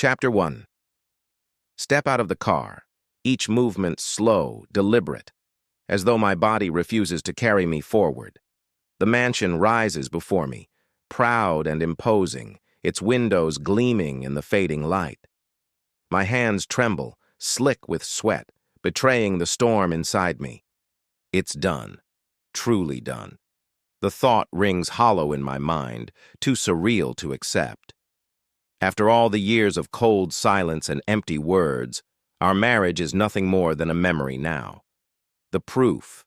Chapter 1. Step out of the car, each movement slow, deliberate, as though my body refuses to carry me forward. The mansion rises before me, proud and imposing, its windows gleaming in the fading light. My hands tremble, slick with sweat, betraying the storm inside me. It's done, truly done. The thought rings hollow in my mind, too surreal to accept. After all the years of cold silence and empty words, our marriage is nothing more than a memory now. The proof,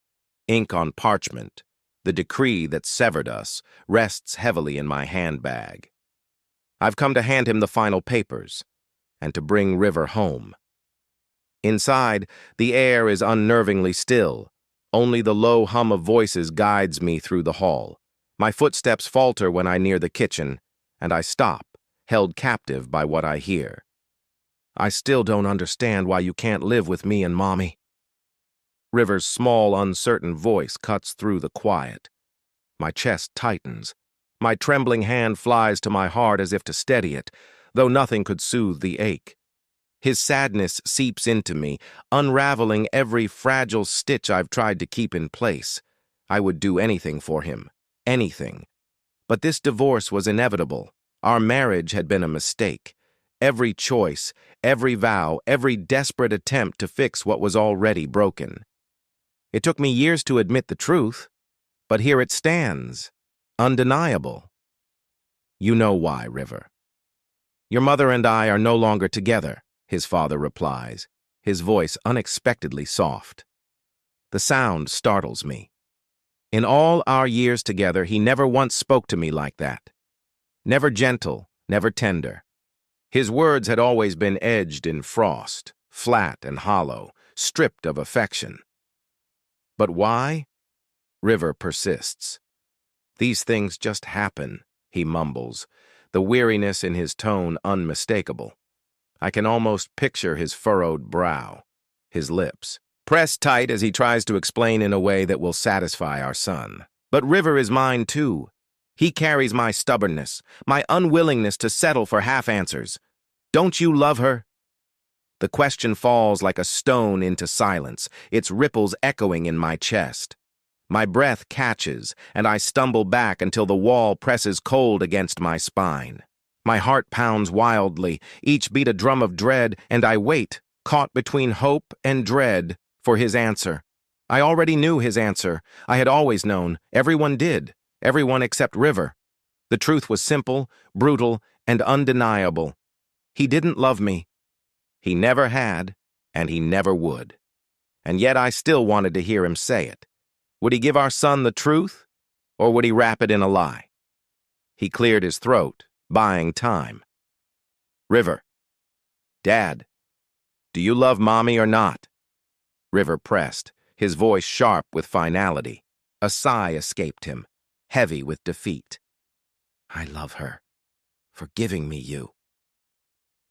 ink on parchment, the decree that severed us, rests heavily in my handbag. I've come to hand him the final papers, and to bring River home. Inside, the air is unnervingly still. Only the low hum of voices guides me through the hall. My footsteps falter when I near the kitchen, and I stop, held captive by what I hear. "I still don't understand why you can't live with me and Mommy." River's small, uncertain voice cuts through the quiet. My chest tightens. My trembling hand flies to my heart as if to steady it, though nothing could soothe the ache. His sadness seeps into me, unraveling every fragile stitch I've tried to keep in place. I would do anything for him, anything. But this divorce was inevitable. Our marriage had been a mistake. Every choice, every vow, every desperate attempt to fix what was already broken. It took me years to admit the truth, but here it stands, undeniable. "You know why, River." "Your mother and I are no longer together," his father replies, his voice unexpectedly soft. The sound startles me. In all our years together, he never once spoke to me like that. Never gentle, never tender. His words had always been edged in frost, flat and hollow, stripped of affection. But why? River persists. "These things just happen," he mumbles, the weariness in his tone unmistakable. I can almost picture his furrowed brow, his lips, pressed tight as he tries to explain in a way that will satisfy our son. But River is mine too. He carries my stubbornness, my unwillingness to settle for half-answers. "Don't you love her?" The question falls like a stone into silence, its ripples echoing in my chest. My breath catches, and I stumble back until the wall presses cold against my spine. My heart pounds wildly, each beat a drum of dread, and I wait, caught between hope and dread, for his answer. I already knew his answer. I had always known. Everyone did. Everyone except River. The truth was simple, brutal, and undeniable. He didn't love me. He never had, and he never would. And yet I still wanted to hear him say it. Would he give our son the truth, or would he wrap it in a lie? He cleared his throat, buying time. "River." "Dad, do you love Mommy or not?" River pressed, his voice sharp with finality. A sigh escaped him, heavy with defeat. "I love her, for giving me you."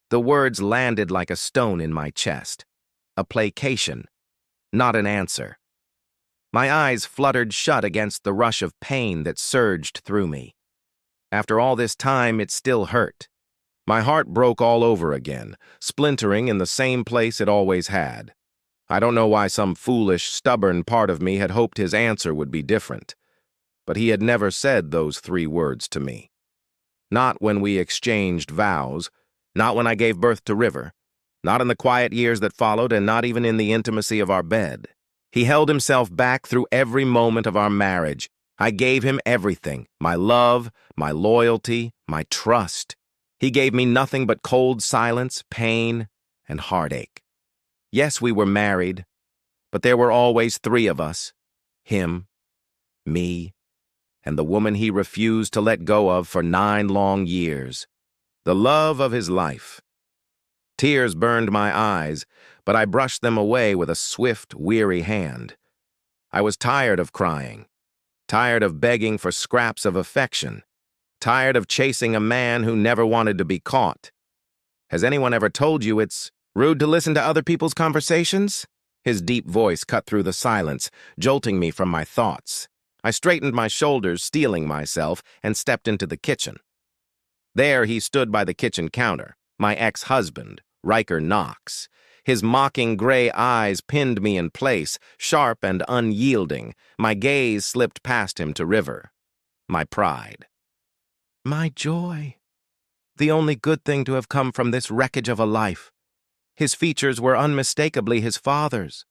The words landed like a stone in my chest. A placation, not an answer. My eyes fluttered shut against the rush of pain that surged through me. After all this time, it still hurt. My heart broke all over again, splintering in the same place it always had. I don't know why some foolish, stubborn part of me had hoped his answer would be different. But he had never said those 3 words to me. Not when we exchanged vows, not when I gave birth to River, not in the quiet years that followed, and not even in the intimacy of our bed. He held himself back through every moment of our marriage. I gave him everything, my love, my loyalty, my trust. He gave me nothing but cold silence, pain, and heartache. Yes, we were married, but there were always 3 of us. Him, me, and the woman he refused to let go of for 9 long years. The love of his life. Tears burned my eyes, but I brushed them away with a swift, weary hand. I was tired of crying. Tired of begging for scraps of affection. Tired of chasing a man who never wanted to be caught. "Has anyone ever told you it's rude to listen to other people's conversations?" His deep voice cut through the silence, jolting me from my thoughts. I straightened my shoulders, steeling myself, and stepped into the kitchen. There he stood by the kitchen counter, My ex-husband, Riker Knox. His mocking gray eyes pinned me in place, sharp and unyielding. My gaze slipped past him to River. My pride. My joy. The only good thing to have come from this wreckage of a life. His features were unmistakably his father's.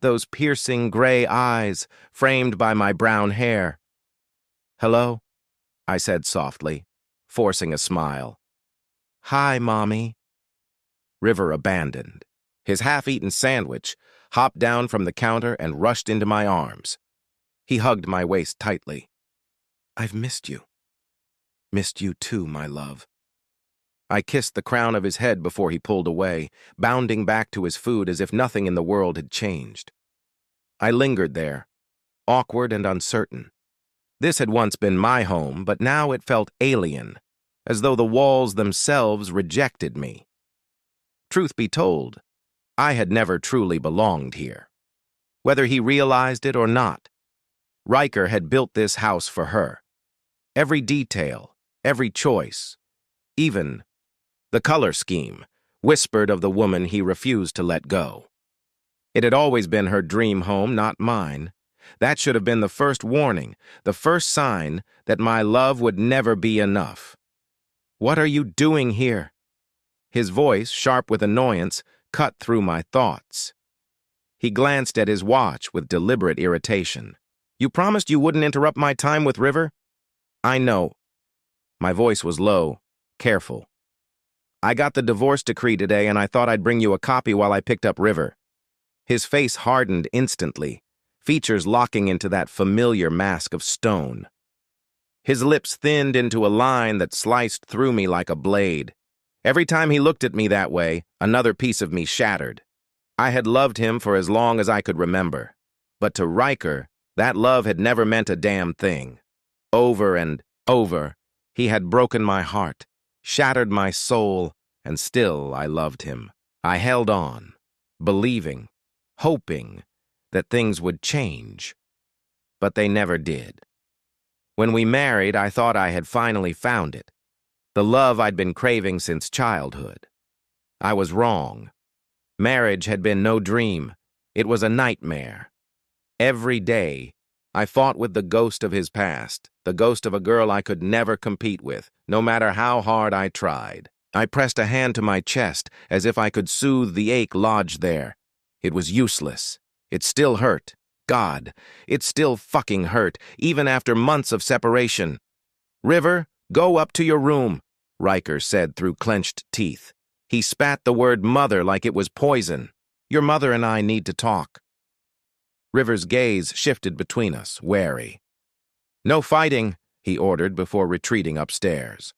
Those piercing gray eyes, framed by my brown hair. "Hello?" I said softly, forcing a smile. "Hi, Mommy." River abandoned. His half-eaten sandwich, hopped down from the counter and rushed into my arms. He hugged my waist tightly. "I've missed you." "Missed you too, my love." I kissed the crown of his head before he pulled away, bounding back to his food as if nothing in the world had changed. I lingered there, awkward and uncertain. This had once been my home, but now it felt alien, as though the walls themselves rejected me. Truth be told, I had never truly belonged here. Whether he realized it or not, Riker had built this house for her. Every detail, every choice, even the color scheme, whispered of the woman he refused to let go. It had always been her dream home, not mine. That should have been the first warning, the first sign that my love would never be enough. "What are you doing here?" His voice, sharp with annoyance, cut through my thoughts. He glanced at his watch with deliberate irritation. "You promised you wouldn't interrupt my time with River?" "I know." My voice was low, careful. "I got the divorce decree today and I thought I'd bring you a copy while I picked up River." His face hardened instantly, features locking into that familiar mask of stone. His lips thinned into a line that sliced through me like a blade. Every time he looked at me that way, another piece of me shattered. I had loved him for as long as I could remember. But to Riker, that love had never meant a damn thing. Over and over, he had broken my heart, shattered my soul, and still I loved him. I held on, believing, hoping that things would change. But they never did. When we married, I thought I had finally found it. The love I'd been craving since childhood. I was wrong. Marriage had been no dream. It was a nightmare. Every day, I fought with the ghost of his past, the ghost of a girl I could never compete with, no matter how hard I tried. I pressed a hand to my chest as if I could soothe the ache lodged there. It was useless. It still hurt. God, it still fucking hurt, even after months of separation. "River, go up to your room," Riker said through clenched teeth. He spat the word mother like it was poison. "Your mother and I need to talk." River's gaze shifted between us, wary. "No fighting," he ordered before retreating upstairs.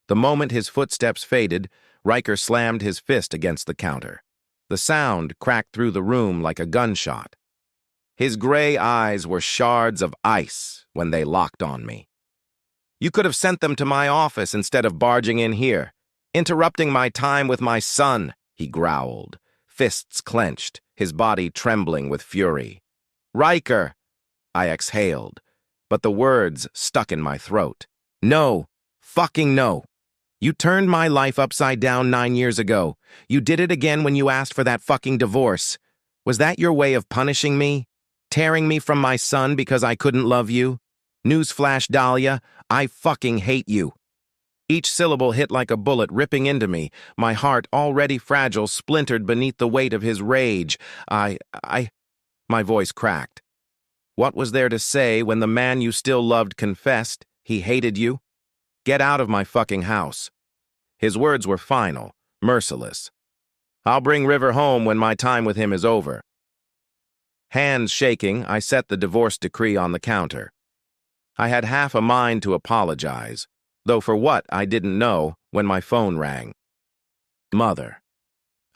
The moment his footsteps faded, Riker slammed his fist against the counter. The sound cracked through the room like a gunshot. His gray eyes were shards of ice when they locked on me. "You could have sent them to my office instead of barging in here, interrupting my time with my son," he growled, fists clenched, his body trembling with fury. "Riker!" I exhaled, but the words stuck in my throat. "No, fucking no. You turned my life upside down 9 years ago. You did it again when you asked for that fucking divorce. Was that your way of punishing me? Tearing me from my son because I couldn't love you? Newsflash, Dahlia, I fucking hate you." Each syllable hit like a bullet ripping into me, my heart, already fragile, splintered beneath the weight of his rage. My voice cracked. What was there to say when the man you still loved confessed he hated you? "Get out of my fucking house." His words were final, merciless. "I'll bring River home when my time with him is over." Hands shaking, I set the divorce decree on the counter. I had half a mind to apologize, though for what I didn't know when my phone rang. Mother.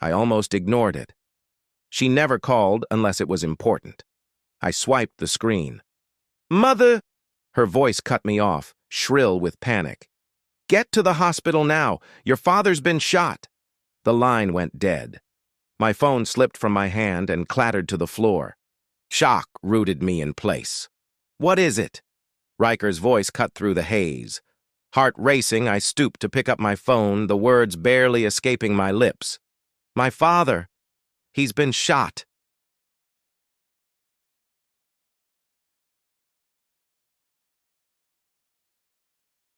I almost ignored it. She never called unless it was important. I swiped the screen. "Mother!" Her voice cut me off, shrill with panic. "Get to the hospital now. Your father's been shot." The line went dead. My phone slipped from my hand and clattered to the floor. Shock rooted me in place. "What is it?" Riker's voice cut through the haze. Heart racing, I stooped to pick up my phone, the words barely escaping my lips. My father! He's been shot.